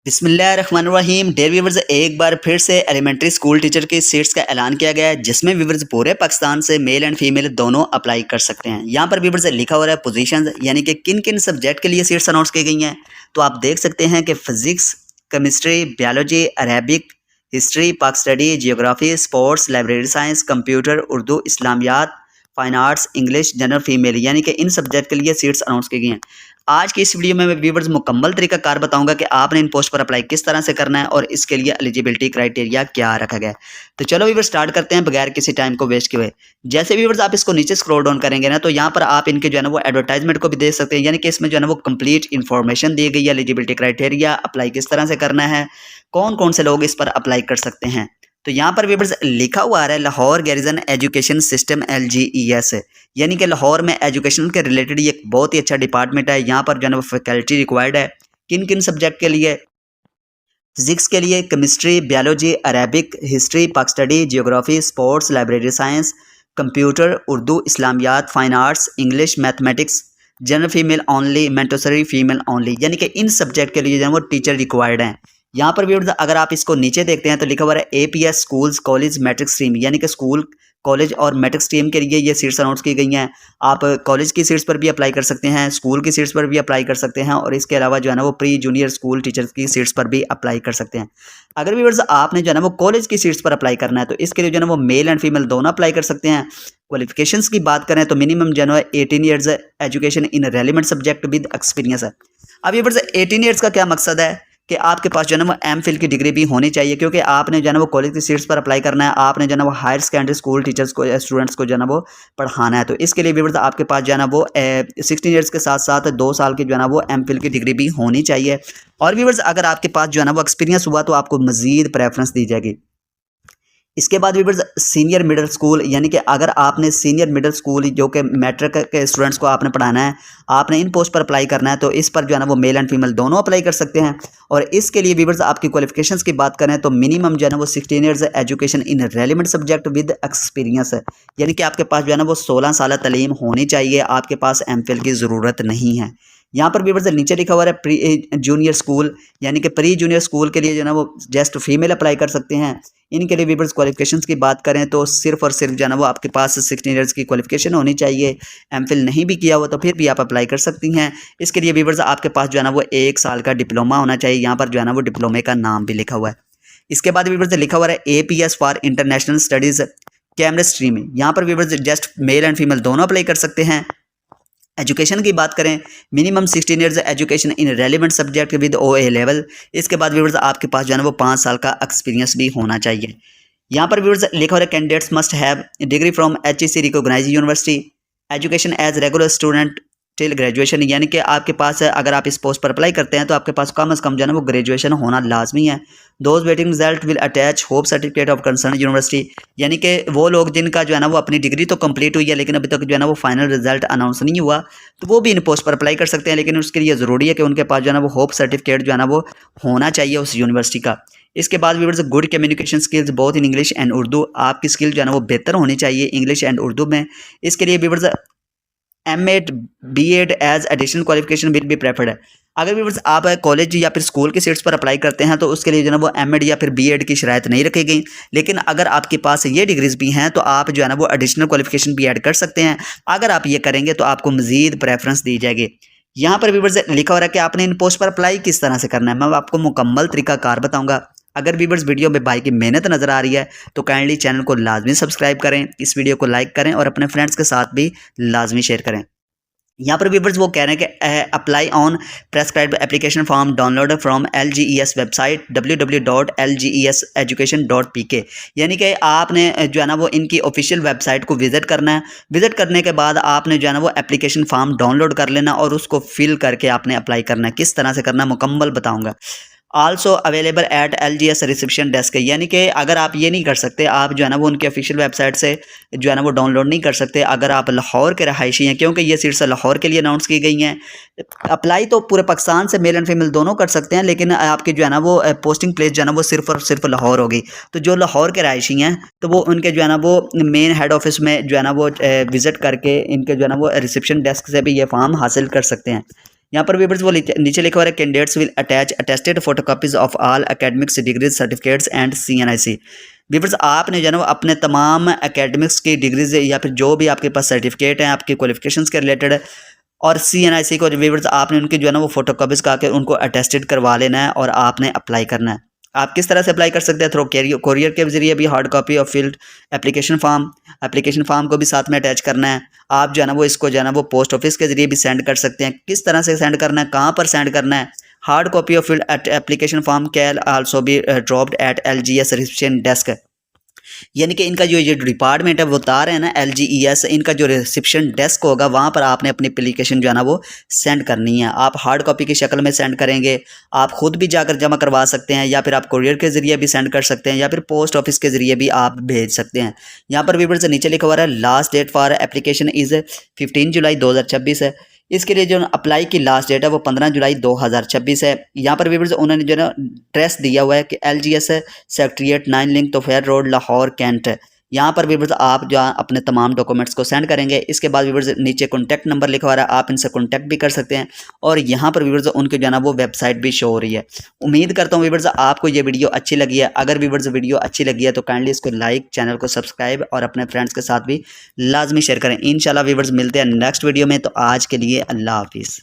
बिस्मिल्लाहिर्रहमानिर्रहीम। Dare viewers, एक बार फिर से एलिमेंट्री स्कूल टीचर की सीट्स का ऐलान किया गया है, जिसमें व्यूवर्स पूरे पाकिस्तान से मेल एंड फीमेल दोनों अप्लाई कर सकते हैं। यहाँ पर व्यूवर्स लिखा हो रहा है पोजीशंस, यानी कि किन किन सब्जेक्ट के लिए सीट्स अनाउंस की गई हैं। तो आप देख सकते हैं कि physics, chemistry, biology, Arabic, history, Pak study, geography, sports, library science, computer, Urdu, Islamiat, fine arts, English, general female, यानी कि इन सब्जेक्ट के लिए सीट्स अनाउंस की गई हैं। आज की इस वीडियो में मैं व्यूवर्स मुकम्मल तरीकाकार बताऊंगा कि आपने इन पोस्ट पर अप्लाई किस तरह से करना है और इसके लिए एलिजिबिलिटी क्राइटेरिया क्या रखा गया है। तो चलो व्यूवर्स स्टार्ट करते हैं बगैर किसी टाइम को वेस्ट किए। जैसे व्यूवर्स आप इसको नीचे स्क्रॉल डाउन करेंगे ना, तो यहाँ पर आप इनके जो है ना वो एडवर्टाइजमेंट को भी देख सकते हैं, यानी कि इसमें जो है ना वो कंप्लीट इन्फॉर्मेशन दी गई है, एलिजिबिलिटी क्राइटेरिया, अप्लाई किस तरह से करना है, कौन कौन से लोग इस पर अप्लाई कर सकते हैं। तो यहाँ पर व्यूवर्स लिखा हुआ आ रहा है Lahore garrison education system LGES, यानी कि लाहौर में एजुकेशन के रिलेटेड ये एक बहुत ही अच्छा डिपार्टमेंट है। यहाँ पर जो है ना वो फैकल्टी रिक्वायर्ड है किन किन सब्जेक्ट के लिए। फिजिक्स के लिए chemistry, biology, Arabic, history, Pak study, geography, sports, library science, computer, Urdu, Islamiat, fine arts, English, mathematics, general female only, montessori female only, यानी कि इन सब्जेक्ट के लिए जो है वो टीचर रिक्वायर्ड हैं। यहाँ पर भी अगर आप इसको नीचे देखते हैं तो लिखा हुआ है APS schools college matric stream, यानी कि स्कूल कॉलेज और मैट्रिक स्ट्रीम के लिए ये सीट्स अनाउंस की गई हैं। आप कॉलेज की सीट्स पर भी अप्लाई कर सकते हैं, स्कूल की सीट्स पर भी अप्लाई कर सकते हैं, और इसके अलावा जो है ना वो प्री जूनियर स्कूल टीचर्स की सीट्स पर भी अप्लाई कर सकते हैं। अगर व्यूअर्स आपने जो है ना वो कॉलेज की सीट्स पर अप्लाई करना है तो इसके लिए जो है ना वो मेल एंड फीमेल दोनों अप्लाई कर सकते हैं। क्वालिफिकेशंस की बात करें तो मिनिमम जो है ना 18 years education in relevant subject with experience है। अब व्यूअर्स 18 ईयर्स का क्या मकसद है कि आपके पास जो है ना वो MPhil की डिग्री भी होनी चाहिए, क्योंकि आपने जो है ना वो कॉलेज की सीट्स पर अप्लाई करना है, आपने जो है ना वो हायर सेकेंडरी स्कूल टीचर्स को स्टूडेंट्स को जो है ना वो पढ़ाना है। तो इसके लिए व्यूअर्स आपके पास जो है ना वो 16 ईयर्स के साथ साथ 2 साल की जो है ना वो MPhil की डिग्री भी होनी चाहिए। और व्यूअर्स अगर आपके पास जो है ना वो एक्सपीरियंस हुआ तो आपको मजीद प्रेफरेंस दी जाएगी। इसके बाद व्यूअर्स सीनियर मिडिल स्कूल, यानी कि अगर आपने सीनियर मिडिल स्कूल जो कि मैट्रिक के स्टूडेंट्स को आपने पढ़ाना है, आपने इन पोस्ट पर अप्लाई करना है, तो इस पर जो है ना वो मेल एंड फीमेल दोनों अप्लाई कर सकते हैं। और इसके लिए व्यूअर्स आपकी क्वालिफिकेशंस की बात करें तो मिनिमम जो है ना वो 16 years education in relevant subject with experience है, यानी कि आपके पास जो है ना वो 16 साल तालीम होनी चाहिए, आपके पास MPhil की ज़रूरत नहीं है। यहाँ पर व्यूअर्स नीचे लिखा हुआ है प्री जूनियर स्कूल, यानी कि प्री जूनियर स्कूल के लिए जो है ना वो जस्ट फीमेल अप्लाई कर सकते हैं। इनके लिए व्यूअर्स क्वालिफिकेशंस की बात करें तो सिर्फ और सिर्फ जो है ना वो आपके पास 16 ईयर्स की क्वालिफिकेशन होनी चाहिए। MPhil नहीं भी किया हुआ तो फिर भी आप अप्लाई कर सकती हैं। इसके लिए व्यूअर्स आपके पास जो है ना वो 1 साल का डिप्लोमा होना चाहिए। यहाँ पर जो है ना वो डिप्लोमे का नाम भी लिखा हुआ है। इसके बाद व्यूअर्स लिखा हुआ है APS for international studies camera stream, यहाँ पर viewers just male and female दोनों अप्लाई कर सकते हैं। एजुकेशन की बात करें minimum 16 years education in relevant subject with OA level. इसके बाद व्यूअर्स आपके पास जो है ना वो 5 साल का एक्सपीरियंस भी होना चाहिए। यहाँ पर व्यूअर्स लिखा हो रहा है candidates must have degree from HEC recognised university, education as regular student till graduation, यानी कि आपके पास अगर आप इस पोस्ट पर अप्लाई करते हैं तो आपके पास कम से कम जो है ना वो ग्रेजुएशन होना लाजमी है। Those waiting result will attach hope certificate of concern university, यानी कि वो लोग जिनका जो है ना वो अपनी डिग्री तो कंप्लीट हुई है लेकिन अभी तक जो है ना वो फाइनल रिजल्ट अनाउंस नहीं हुआ, तो वो भी इन पोस्ट पर अप्लाई कर सकते हैं। लेकिन उसके लिए ज़रूरी है कि उनके पास जो है ना वो होप सर्टिफिकेट जो है ना वो होना चाहिए उस यूनिवर्सिटी का। इसके बाद viewers good communication skills both in English and Urdu, आपकी स्किल जो है ना वो बेहतर होनी चाहिए इंग्लिश एंड उर्दू में। इसके लिए viewers M.Ed B.Ed as additional qualification will be preferred है। अगर व्यूअर्स आप कॉलेज या फिर स्कूल की सीट्स पर अप्लाई करते हैं तो उसके लिए जो है ना वो M.Ed या फिर B.Ed की शराइत नहीं रखी गई, लेकिन अगर आपके पास ये डिग्रीज भी हैं तो आप जो है ना वो एडिशनल क्वालिफिकेशन भी ऐड कर सकते हैं। अगर आप ये करेंगे तो आपको मजीद प्रेफरेंस दी जाएगी। यहाँ पर व्यूअर्स लिखा हो रहा है कि आपने इन पोस्ट पर अप्लाई किस तरह से करना है, मैं आपको मुकम्मल तरीकाकार बताऊंगा। अगर व्यूअर्स वीडियो में भाई की मेहनत नज़र आ रही है तो काइंडली चैनल को लाजमी सब्सक्राइब करें, इस वीडियो को लाइक करें और अपने फ्रेंड्स के साथ भी लाजमी शेयर करें। यहाँ पर व्यूअर्स वो कह रहे हैं कि apply on prescribed application form download from LGES website www.lgeseducation.pk, यानी कि आपने जो है ना वो इनकी ऑफिशियल वेबसाइट को विज़िट करना है। विज़िट करने के बाद आपने जो है ना वो एप्लीकेशन फॉर्म डाउनलोड कर लेना और उसको फिल करके आपने अप्लाई करना है। किस तरह से करना है मुकम्मल बताऊँगा। Also available at LGS reception desk, यानी कि अगर आप ये नहीं कर सकते, आप जो है ना वो उनकी ऑफिशियल वेबसाइट से जो है ना वो डाउनलोड नहीं कर सकते, अगर आप लाहौर के रहायशी हैं, क्योंकि ये सीट्स लाहौर के लिए अनाउंस की गई हैं। अप्लाई तो पूरे पाकिस्तान से मेल एंड फीमेल दोनों कर सकते हैं, लेकिन आपकी जो है ना वो पोस्टिंग प्लेस जो है ना वो सिर्फ और सिर्फ लाहौर होगी। तो जो लाहौर के रहायशी हैं तो वो उनके जो है ना वो मेन हेड ऑफिस में जो है ना वो विज़िट करके इनके जो है ना वो रिसेप्शन डेस्क से भी ये फॉर्म हासिल कर सकते हैं। यहाँ पर व्यूअर्स वो नीचे लिखा हुआ है candidates will attach attested photocopies of all academics degrees certificates and CNIC। Viewers आपने जो है ना अपने तमाम एकेडमिक्स की डिग्रीज या फिर जो भी आपके पास सर्टिफिकेट हैं आपके क्वालिफिकेशंस के रिलेटेड और CNIC को व्यूअर्स आपने उनकी जो है ना वो फोटोकॉपीज का के उनको अटेस्टेड करवा लेना है और आपने अप्लाई करना है। आप किस तरह से अप्लाई कर सकते हैं? थ्रू कोरियर के जरिए भी हार्ड कॉपी और फील्ड एप्लीकेशन फॉर्म को भी साथ में अटैच करना है। आप जो है ना वो इसको जो है ना वो पोस्ट ऑफिस के जरिए भी सेंड कर सकते हैं। किस तरह से सेंड करना है, कहाँ पर सेंड करना है? Hard copy of field application form can also be dropped at LGS reception desk. यानी कि इनका जो ये डिपार्टमेंट है वो बता रहे हैं ना LGES, इनका जो रिसेप्शन डेस्क होगा वहाँ पर आपने अपनी एप्लीकेशन जो है ना वो सेंड करनी है। आप हार्ड कॉपी की शक्ल में सेंड करेंगे, आप खुद भी जाकर जमा करवा सकते हैं या फिर आप कोरियर के जरिए भी सेंड कर सकते हैं या फिर पोस्ट ऑफिस के जरिए भी आप भेज सकते हैं। यहाँ पर व्यूअर्स नीचे लिखा हुआ है last date for application is 15 July 2026 है। इसके लिए जो अप्लाई की लास्ट डेट है वो 15 जुलाई 2026 है। यहाँ पर व्यूअर्स उन्होंने जो है ना एड्रेस दिया हुआ है कि LGS सेक्रेटरीट 9 लिंक तोफेर रोड लाहौर कैंट। यहाँ पर व्यूअर्स आप जो अपने तमाम डॉक्यूमेंट्स को सेंड करेंगे। इसके बाद व्यूअर्स नीचे कॉन्टैक्ट नंबर लिखा हुआ है, आप इनसे कॉन्टैक्ट भी कर सकते हैं और यहाँ पर व्यूअर्स उनके जो है ना वो वेबसाइट भी शो हो रही है। उम्मीद करता हूँ व्यूअर्स आपको ये वीडियो अच्छी लगी है। अगर व्यूअर्स वीडियो अच्छी लगी है तो काइंडली इसको लाइक, चैनल को सब्सक्राइब और अपने फ्रेंड्स के साथ भी लाजमी शेयर करें। इंशाल्लाह व्यूअर्स मिलते हैं नेक्स्ट वीडियो में। तो आज के लिए अल्लाह हाफिज़।